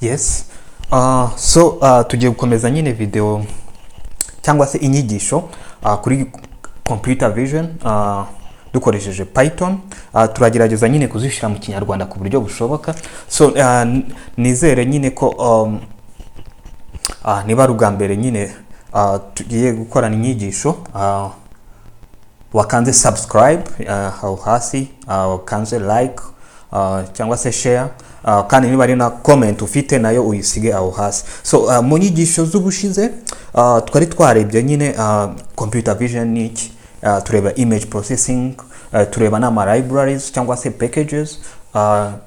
Yes. Tugiye gukomeza nyine video cyangwa se inyigisho kuri computer vision dukoresheje Python. Turagerageza nyine kuzishyira mu Kinyarwanda ku buryo bushoboka. Nizere nyine ko niba ari ubwa mbere nyine tugiye gukorana inyigisho, wakanze subscribe aho hasi, wakanze like cyangwa se share, kandi niba ari na comment ufite nayo uyisige aho hasi. Mu nyigisho z'ubushize twari twarebye nyine computer vision niki, tureba image processing, tureba n'ama libraries cyangwa se packages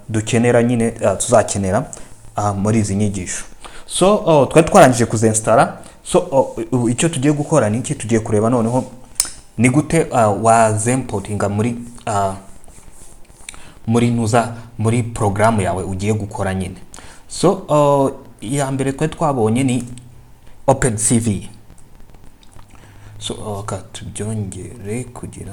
dukenera nyine tuzakenera muri izi nyigisho. Twari twarangije kuzinstalla. Icyo tugiye gukora niki, tugiye kureba noneho ni gute wazimportinga muri programu yawe ugiye gukora nyine. Ya mbere twari twabonye ni OpenCV. Tubyongere kugira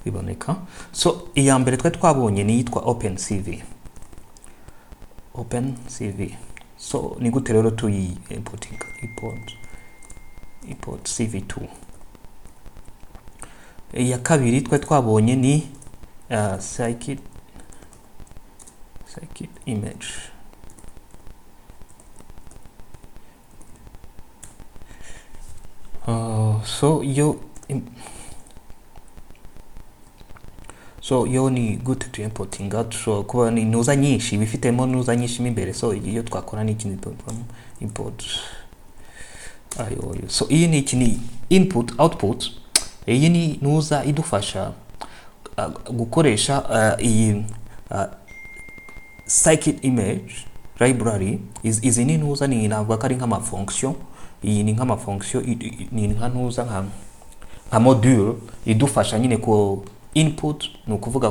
iboneka. Iya mbere twari twabonye ni yitwa OpenCV. Ni gute rero tuyi import CV2. Iya kabiri twari twabonye ni scikit image. Yo ni gute tu importinga, kuba ni nuza nyinshi bifitemo nuza nyinshi imbere. Iyo twakora ni ikintu import iyi ni ikini input output. Iyi ni nuza idufasha gukoresha iyi scikit image library. Izi ni nuza ni navuga ko ari nk'ama function. Iyi ni nk'ama function, ni nka nuza nka module idufasha nyine ko input, ni ukuvuga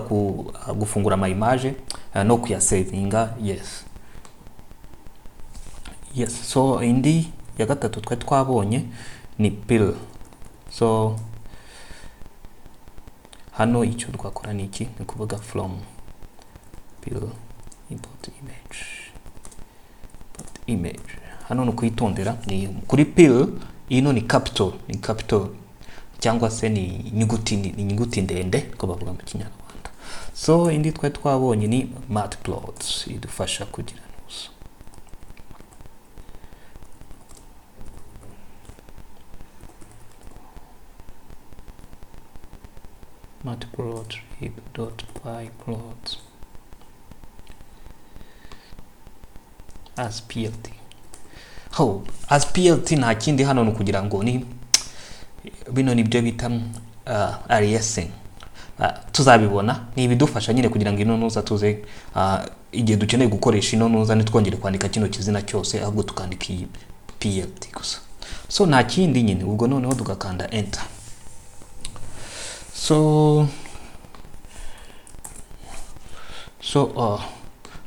gufungura ama image no kuyasavinga. Yes. Indi ya gatatu twari twabonye ni pill. Hano icyo twakora ni iki, ni kuvuga from pill import image. Hano no kwitondera ni kuri pill, ino ni capital cyangwa se ni inyuguti ndende ko bavuga mu Kinyarwanda. Indi twari twabonye ni matplots, idufasha kugira nuso. Matplot .pyplot as plt. As plt nta kindi hano no kugira ngo ni bino nibyo bita aliasing. Tuzabibona ni ibidufasha nyine kugira ngo ino nuza tuze igihe dukeneye gukoresha ino nuza nitwongere kwandika kino kizina cyose, ahubwo tukandika iyi plt gusa. Nta kindi nyine, ubwo noneho tugakanda enter.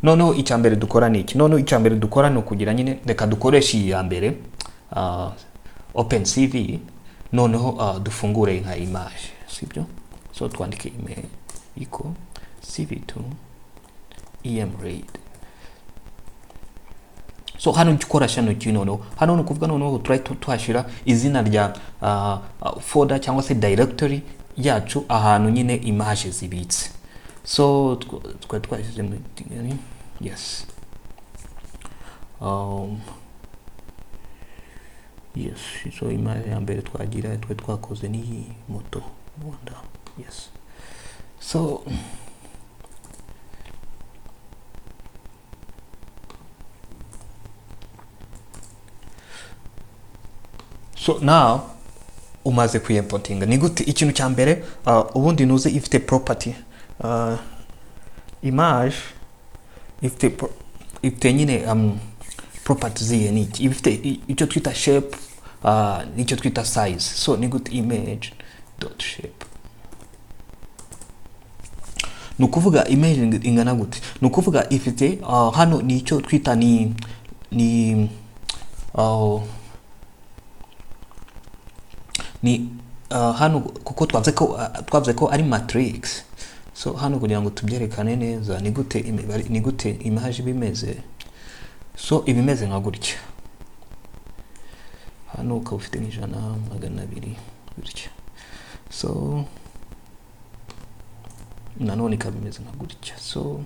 Noneho icyambere dukora ni iki? Noneho icyambere dukora no kugira nyine reka dukoresha iyi ya mbere OpenCV. Noneho dufungure nka image, sibyo? Twandike image equal cv2 emread. Hano gikora shano kino hano no kuvuga noneho twashira izina rya folder cyangwa se directory yacu ahantu nyine image zibitse. Twashyize yes. Image ya mbere twagira twakoze ni moto Rwanda. Yes. Now umaze kuyimportinga ni gute? Ikintu cya mbere ubundi nuze ifite property image ifite nyine properties ye ni ifite icyo twita shape, nicyo twita size. Ni gute image.shape. Nukuvuga image ingana gute? Nukuvuga ifite hano nicyo twita ni ni hano kuko twavuze ko ari matrix. So hano kugira ngo tubyerekane neza ni gute image bimeze. So ibimeze nka gutya, hano ukaba ufite n'ijana, 200 gutya. So nanone ikaba imeze nka gutya. So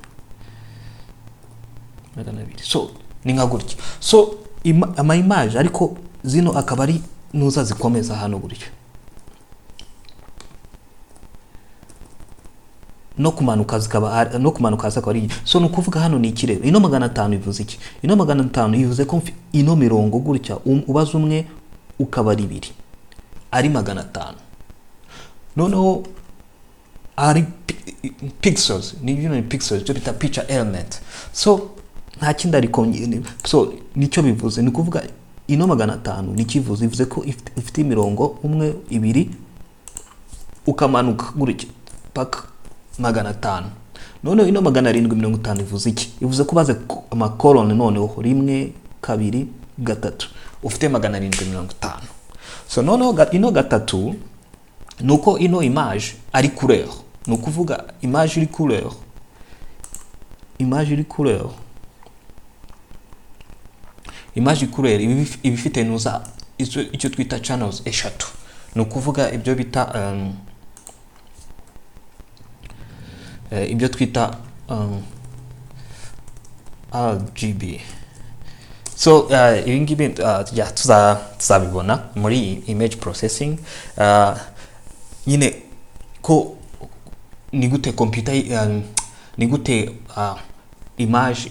200. So ni nka gutya. So ama image ariko zino akaba ari nuza zikomeza hano gutya, no kumanuka zikaba ari. So nukuvuga hano ni ikireba. Ino 500 ivuze iki? Ino 500 ivuze ko ino mirongo gutya ubaza umwe ukaba ari 2 ari 500. Noneho ari pixels, ni pixels cyo bita picture element. So nta kindi ariko, so nicyo bivuze. Ni kuvuga ino 500 nikivuze, ivuze ko ifite imirongo 1 2 ukamanuka gutya paka 500. None ino 750 ivuze iki? Ivuze ko baze amakoloni noneho 1 2 3 ufite 750. So noneho ino 3 nuko ino image ari couleur. Nukuvuga image iri couleur, ibifite nuza icyo twita channels eshatu. Nukuvuga ibyo bita ibyo twita RGB. So ibi ngibi tuzabibona muri image processing, nyine ko ni gute computer ni gute image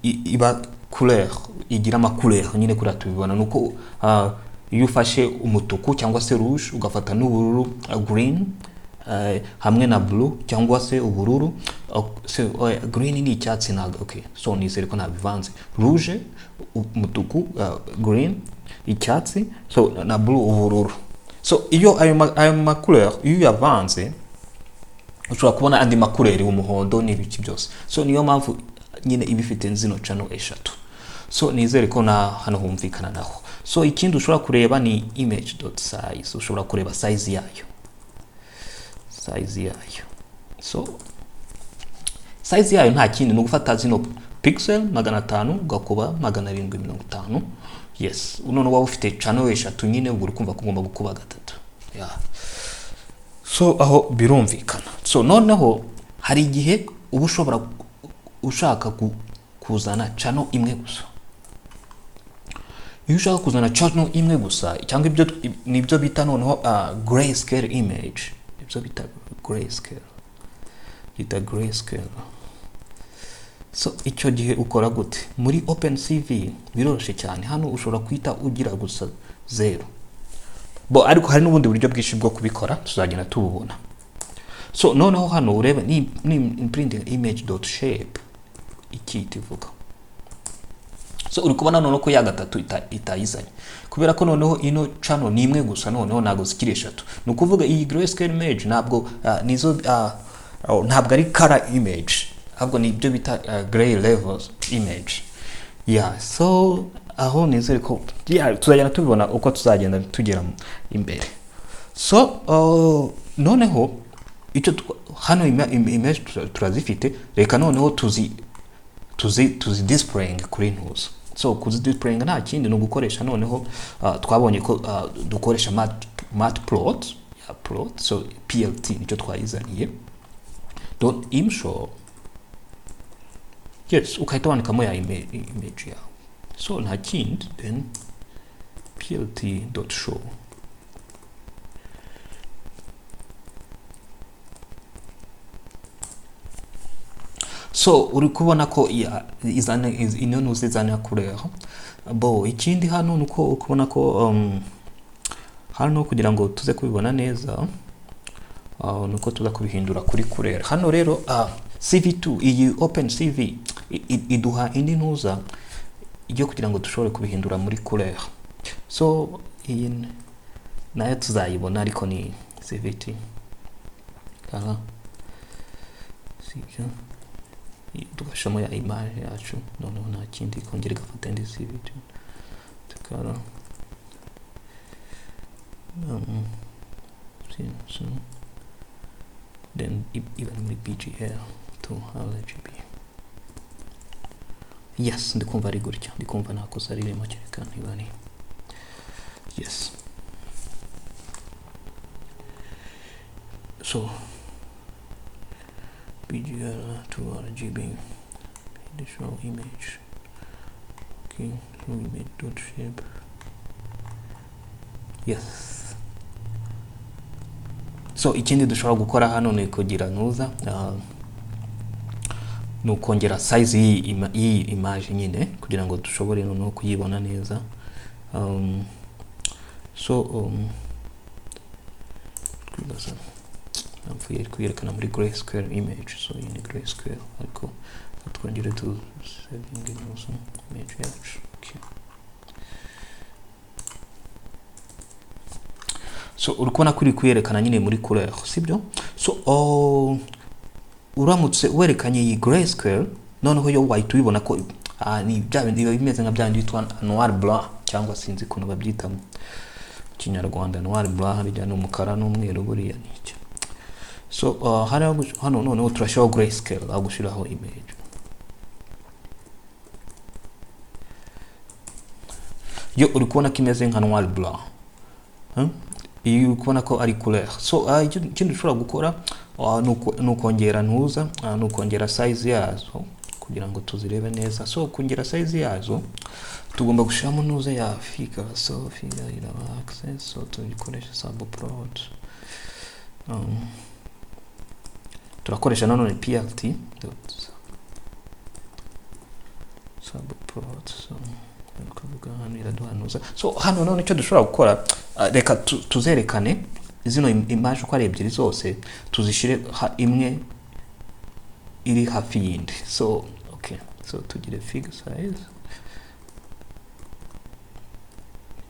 iba couleur, igira ama couleur nyine kuri tubibona. Nuko iyo ufashe umutuku cyangwa se rouge ugafata n'ubururu green hamwe na blue cyangwa se ubururu, green ni icyatsi na okay. So nizere ko nabivanze, rouge umutuku, green icyatsi, so na blue ubururu. So iyo ayo ma couleur iyo yavanze ushobora kubona andi ma couleur umuhondo n'ibiki byose. So niyo mpamvu nyine ibifite zino channel eshatu. So nizere ko na hano humvikana naho. So ikindi ushobora kureba ni image.size, ushobora kureba size yayo. So size yayo nta kindi no gufata zino pixel 500 ugakuba 750. Yes, unono waba ufite channel eshatu nyine ubwo ukumva kugomba gukuba 3. Yeah. So aho birumvikana. So noneho hari igihe uba ushaka kuzana channel imwe gusa. Iyo ushaka kuzana channel imwe gusa cyangwa ibyo nibyo bita noneho grayscale image. Ibyo bita grayscale. So icyo gihe ukora gute? Muri OpenCV biroroshye cyane. Hano ushobora kwita ugira gusa 0. Ariko hari n'ubundi buryo bwinshi bwo kubikora tuzagenda tububona. So noneho hano ureba ni printing image.shape iki tivuga. So uri kubona noneho ko ya 3 itayizanye kubera ko noneho ino channel ni imwe gusa, noneho nago zikiri 3. Nukuvuga iyi grayscale image ntabwo nizo ntabwo ari color image, ahubwo ni ibyo bita gray levels image. Yeah, so aho nizere ko tuzagenda tubibona uko tuzagenda tugera imbere. So noneho icyo hano image turazifite, reka noneho tuzi displaying kuri news. So kuzi displaying nta kindi no gukoresha noneho twabonye ko dukoresha matplot, plot. So plt nicyo twayizaniye .imshow. Yes, ukahita wandikamo ya image yawe. So nta kindi then plt.show. So uri kubona ko ino nuze zana couleur. Ikindi hano nuko ukubona ko hano kugira ngo tuze kubibona neza nuko tuza kubihindura kuri couleur. Hano rero CV2 iyi OpenCV iduha indi nuza iyo kugira ngo dushobore kubihindura muri couleur. So iyi nayo tuzayibona ariko ni CV2 kana sika tugashamo ya image yacu noneho nta kindi kongera gafata indi CV2 tukara so then even muri BGL to RGB. Yes, ndikumva ari gutya, ndikumva nakosa ririmo cyerekana ibani. Yes. So BGL to RGB, the show image. Okay, so image dot shape. Yes. So ikindi dushobora gukora hano ni kugira nuza no kongera size iyi image nyine kugira ngo dushobore no kuyibona neza. I'm kwerekana muri grayscale image, so in grayscale ariko twongere to setting also image yacu. Okay. So urikubona kuri kwerekana nyine muri couleur, sibyo? So uramutse werekanye iyi grayscale noneho yo white ubibona ko ni bya bindi bimeze nka byandi bitwa noir blanc cyangwa sinzi kuno babyita mu Kinyarwanda noir blanc harya n'umukara n'umweru buriya n'icyo. So hano noneho turashaho grayscale agushiraho image. Yo urikubona kimeze nka noir blanc. Iyo ukubona ko ari couleur. So ikindi ushobora gukora nukongera ntuza nukongera size yazo kugira ngo tuzirebe neza. So kongera size yazo tugomba gushiramo nuza ya figure, so figure iraba access, so tuyikoresha subplot. Turakoresha nanone plt subplot, so kuvuga hano iraduhanuza. So hano none icyo dushobora gukora reka tuzerekane zino image uko ari ebyiri zose tuzishire imwe iri hafi yindi. So okay, so tugire figure size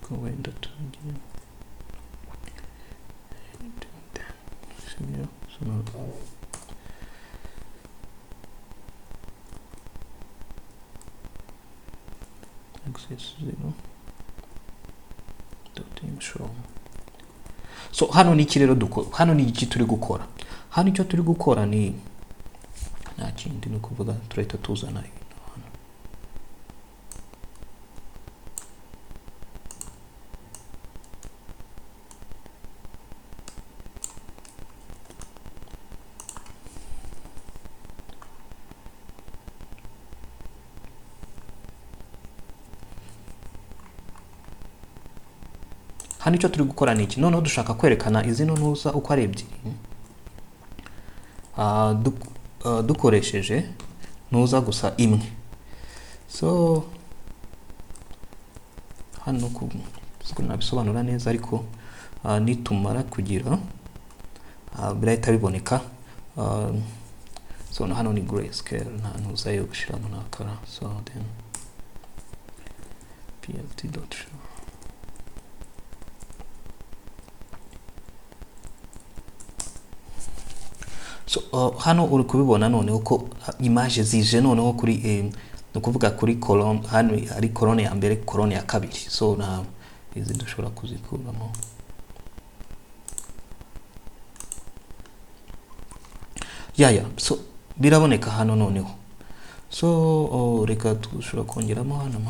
ko wenda tugire access 0 dot show. So hano ni kirero hano ni iki turi gukora. Hano icyo turi gukora ni nta kindi no kuvuga turahita tuzana hano. Hano icyo turi gukora ni iki, noneho dushaka kwerekana izino ntuza uko ari ebyiri dukoresheje ntuza gusa imwe. So hano nabisobanura neza ariko nitumara kugira birahita biboneka. So hano ni grayscale nta ntuza yo gushiramo nakara. So then plt.show. So hano uri kubibona noneho ko image zije noneho kuri no kuvuga kuri column, hano ari column ya mbere, column ya kabiri. So na izi dushobora kuzikuramo. So biraboneka hano noneho. So reka dushobora kongeramo hano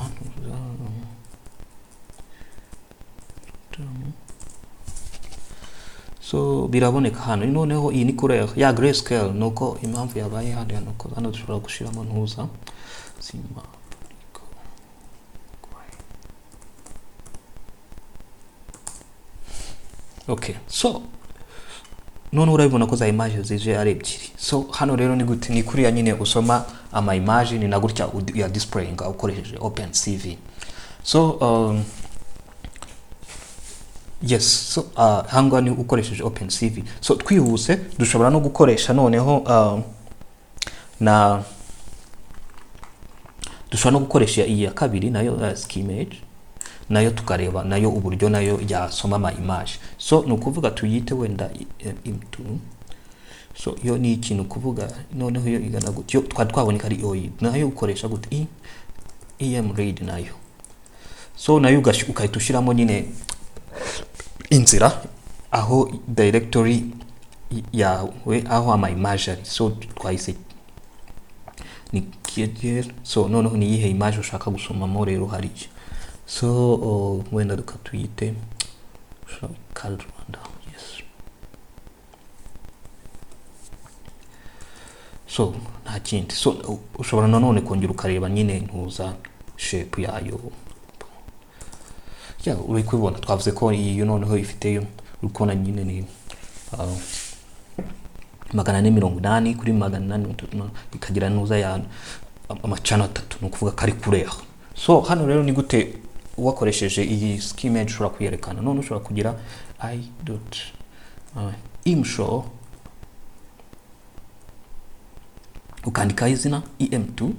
so biraboneka hano noneho iyi ni couleur ya grayscale nuko impamvu yabaye hano dushobora gushiramo ntuza sima. Okay, so none urabibona ko za image zije ari ebyiri. So hano rero ni gute ni kuriya nyine usoma ama image ni na gutya ya displaying ukoresheje OpenCV. So yes, so hangwa ni ukoresheje OpenCV. So twihuse dushobora no gukoresha noneho dushobora no gukoresha iyi ya kabiri nayo skimage nayo tukareba nayo uburyo nayo yasoma ama image. So nukuvuga tuyite wenda m2. So yo ni ikintu kuvuga noneho yo igana gutyo twaboneka ari oyi nayo ukoresha gute em read nayo. So nayo ukahita ushiramo nyine inzira aho directory yawe aho ama image ari. So twahise ni kier. So noneho ni yihe image ushaka gusomamo rero hariya. So wenda dukatuyite Rwanda. Yes. So nta kindi. So ushobora nanone kongera ukareba nyine ntuza shape yayo. Uri kubibona twavuze ko iyo noneho ifite urukona nyine ni 480 kuri 480 ikagira nuza ya amachannel 3 no kuvuga kari kureha. So hano rero ni gute wakoresheje iyi scheme ushobora kuyerekana. None ushobora kugira i.imshow ukandika izina em2.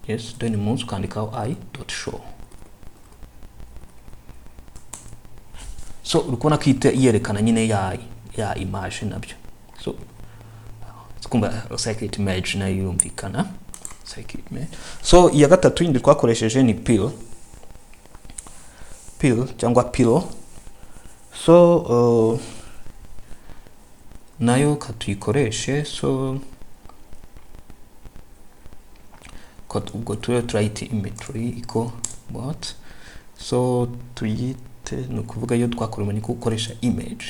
Yes, then munsi ukandika i.show. So urukona kwite yerekana nyine ya image nabyo. So kumba circuit image na yumvikana circuit image. So iya gatatu yindi twakoresheje ni pill cyangwa pillow. So nayo katuyikoreshe. So ubwo turayite imagery iko what. So tuyite no kuvuga yo twakorema ni gukoresha image.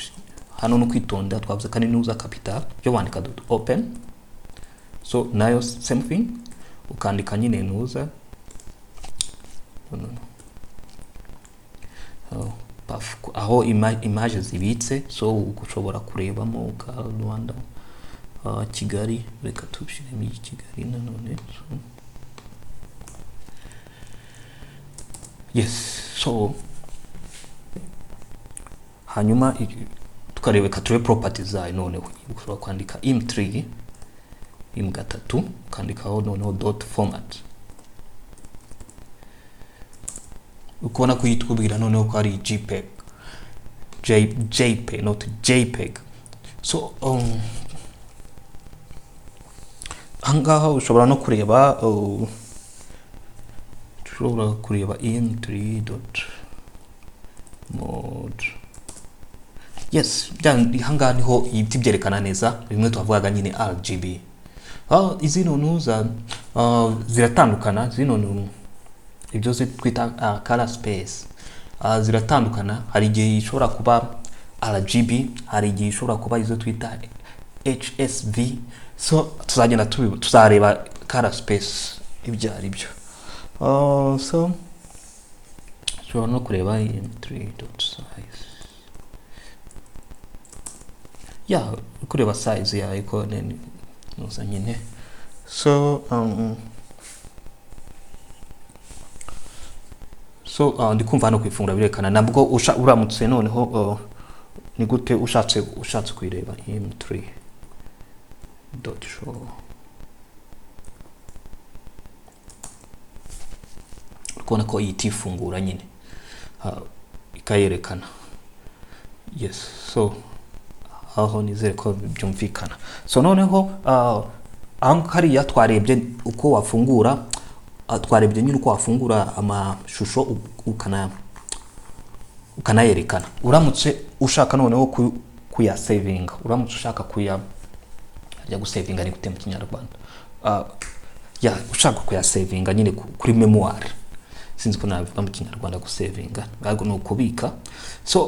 Hano no kwitonda twavuze kandi nuza capital yo wandika .open. So nayo same thing ukandika nyine nuza aho image zibitse. So ushobora kurebamo ka Rwanda Kigali. Reka tubishiremo Kigali nanone. Yes. So hanyuma tukarebe kature properties zayo. Noneho ushobora kwandika im3 im3 ukandikaho noneho .format. ukubona ko yitubwira noneho ko ari JPEG JPEG not JPEG. So angaha ushobora no kureba im3.mode. Yes, hanga niho ibiti byerekana neza bimwe twavugaga nyine RGB. Izino nuza ziratandukana. Zino ibyo twita color space ziratandukana. Hari igihe ishobora kuba RGB, hari igihe ishobora kuba izo twita HSV. So tuzagenda tuzareba color space ibyo ari byo. So ushobora no kureba im3.size. Kureba size ya icon nuza nyine. So ndikumva hano kwifungura birekana nabwo uramutse noneho ni gute ushatse kwireba im3.show. Ukona ko itifungura nyine ikayerekana. Yes. So aho nizere ko byumvikana. So noneho hariya twarebye uko wafungura twarebye nyine uko wafungura amashusho ukanayerekana. Uramutse ushaka noneho kuya saving, uramutse ushaka kuya gusavinga ni gute mu Kinyarwanda. Ushaka kuya savinga nyine kuri memoire. Sinzi ko nabivuga mu Kinyarwanda gusavinga ahubwo no kubika. So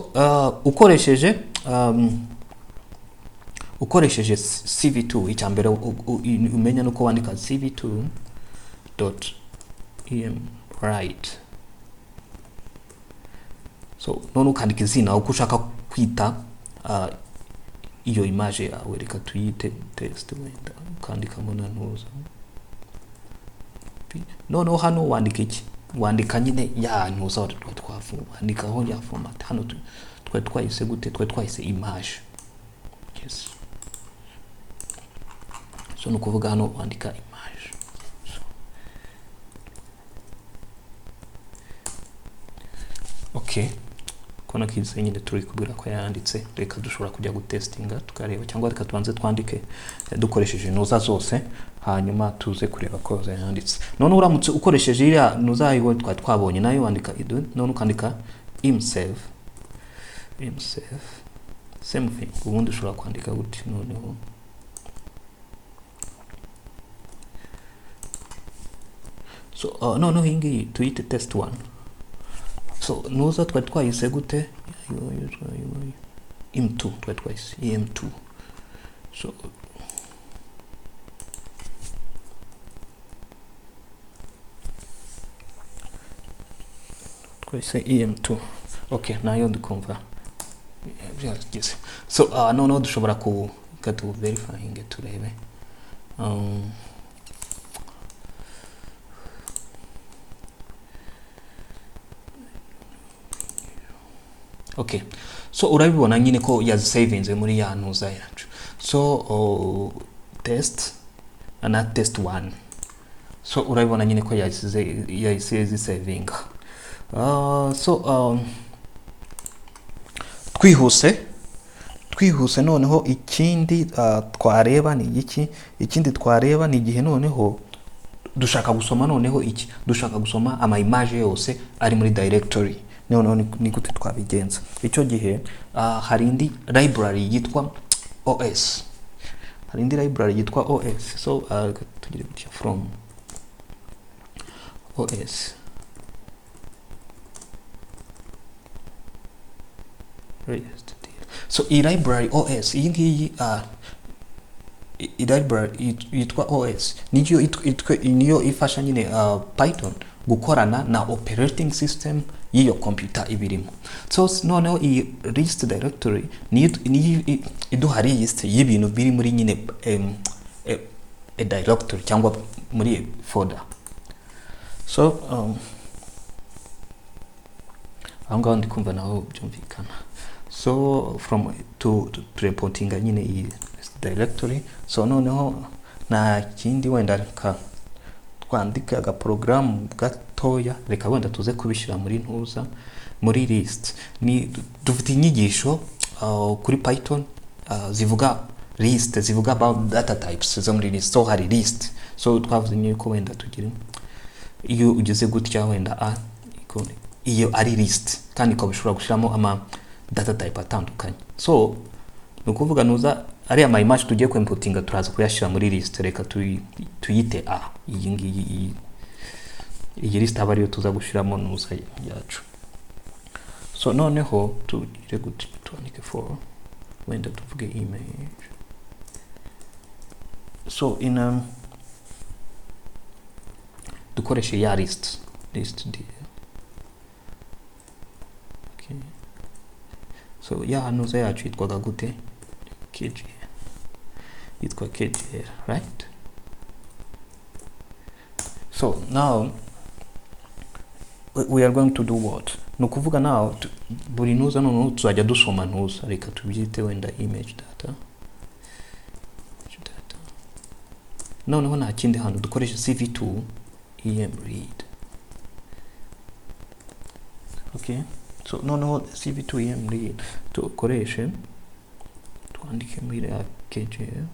ukoresheje CV2 icyambere umenya nuko wandika CV2.emWrite. So none ukandika izina uko ushaka kwita iyo image yawe. Reka tuyite text wenda ukandika mona ntuza. Noneho hano wandika iki? Wandika nyine ya ntuza twafu wandikaho ya format. Hano twayise gute? Twayise image. Yes. So no kuvuga hano wandika image. Okay. Kona kize nyine turi kubwira ko yanditse. Reka dushobora kujya gutestinga tukareba cyangwa reka tubanze twandike dukoresheje nuza zose hanyuma tuze kureba ko yanditse. None uramutse ukoresheje iriya nuza yiwe twabonye nayo wandika none ukandika imsave msave same thing. Ubundi ushobora kwandika gute noneho so noneho ingi tuyite test 1. So nuza twari twayise gute im2 twari twayise em2. So twayise em2. Okay, nayo ndikumva byageze. So noneho dushobora ku verifying turebe okay. So urabibona nyine ko yazisavinze muri ya ntuza yacu. So test na test 1. So urabibona nyine ko yasize saving. So twihuse noneho ikindi twareba ni iki? Ikindi twareba ni igihe noneho dushaka gusoma noneho iki? Dushaka gusoma ama image yose ari muri directory. Noneho ni gute twabigenza? Icyo gihe hari indi library yitwa OS. Hari indi library yitwa OS. So tugire gutya from OS. So i library OS iyi ngiyi i library yitwa OS niyo ifasha nyine Python gukorana na operating system y'iyo computer ibirimo. So noneho i list directory ni iduha list y'ibintu biri muri nyine a directory cyangwa muri folder. So ngaho ndikumva naho byumvikana. So from to reporting nyine i directory. So noneho na kindi wenda twandika aga program gatoya reka wenda tuze kubishira muri ntuza muri list. Ni dufite inyigisho kuri Python zivuga list, zivuga about data types zo muri list. So hari list. So twavuze nyine ko wenda tugira iyo ugeze gutya wenda iyo ari list kandi ko bishobora gushiramo ama data type atandukanye. So nukuvuga nuza ari ama image tugiye ku importinga turaza kuyashira muri list. Reka tuyite iyi ngiyi iyi list aba ariyo tuza gushiramo nuza yacu. So noneho tugire gute tuandike for wenda tuvuge image. So in dukoreshe ya list D. Okay. So ya nuza yacu yitwaga gute? KGL. Yitwa KGL, right? So now we are going to do what? Nukuvuga now buri nuza noneho tuzajya dusoma nuza. Reka tubyite wenda image data. Noneho nta kindi hano dukoresha CV2 em read. Okay. So noneho CV2 em read tukoreshe tuandike muri KGL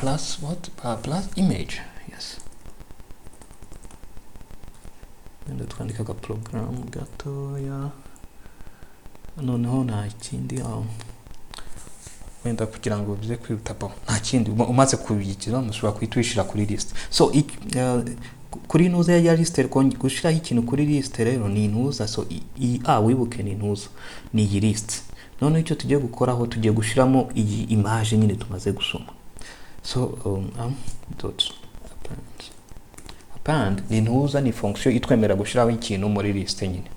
plus what? Plus image. Yes. And tuandika ka program gatoya. Noneho nta kindi wenda kugira ngo bize kwitapa nta kindi umaze kubikira mushobora kwitwishira kuri list. So kuri nuza ya list gushira ikintu kuri list rero ni nuza. So wibuke ni nuza ni iyi list. None icyo tugiye gukoraho tugiye gushiramo iyi image nyine tumaze gusoma. So dot append ni nuza ni function itwemera gushiraho ikintu muri list nyine.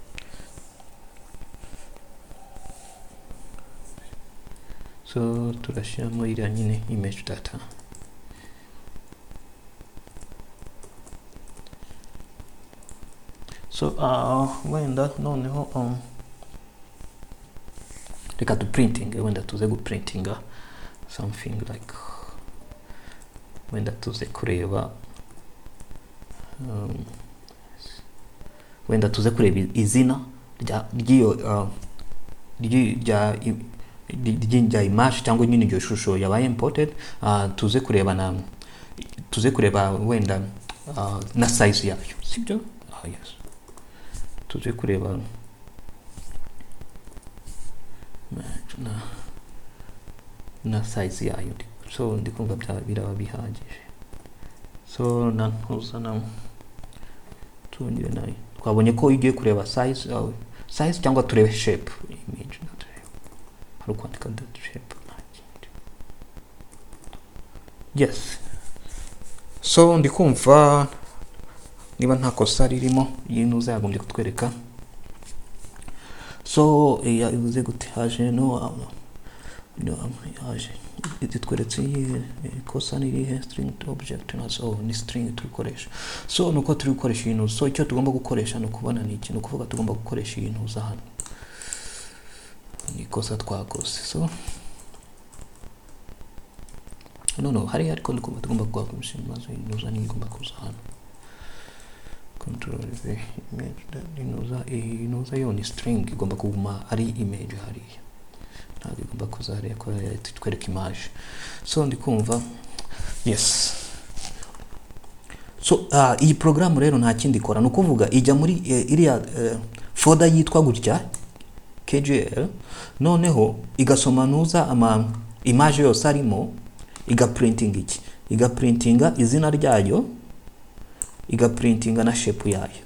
So turashiramo iriya nyine image data. So wenda noneho reka tu printing wenda tuze guprintinga something like wenda tuze kureba wenda tuze kureba izina ry'iyo rya image cyangwa nyine iryo shusho yabaye imported. Tuze kureba wenda na size yayo, sibyo? Yes, tuje kureba na size yayo. So ndikumva biraba bihagije. So nanuzana tungire nayo, twabonye ko igiye kureba size cyangwa turebe shape image, hari kwandika shape. Yes, so ndikumva niba nta kosa ririmo yinuza yagombye kutwereka. So ivuze gute haje haje itweretse kosa nirihe string to object ni string turikoresha. So nuko turi gukoresha ibintu, so icyo tugomba gukoresha no kubona ni ikintu kuvuga tugomba gukoresha ibintu za hano ni kosa twakoze. So no hari ariko ndumva tugomba kwakoresha mazo inuza ni ngomba kuza hano control v image inuza yo ni string igomba kuguma ari image hariya, ntabwo igomba kuza hariya ko twereka image. So ndikumva yes. So iyi program rero nta kindi ikora, no kuvuga ijya muri iriya folder yitwa gutya KGL, noneho igasomanuza ama image yose arimo, igaprintinga izina ryayo, igaprintinga na shape yayo.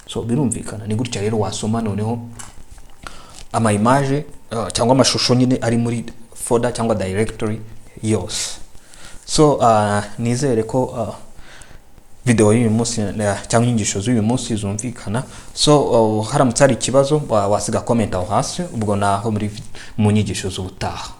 So birumvikana ni gutya rero wasoma noneho ama image cyangwa amashusho nyine ari muri folder cyangwa directory yose. So nizere ko video y'uyu munsi cyangwa inyigisho z'uyu munsi zumvikana. So haramutse hari ikibazo wasiga comment aho hasi, ubwo naho muri mu nyigisho z'ubutaha.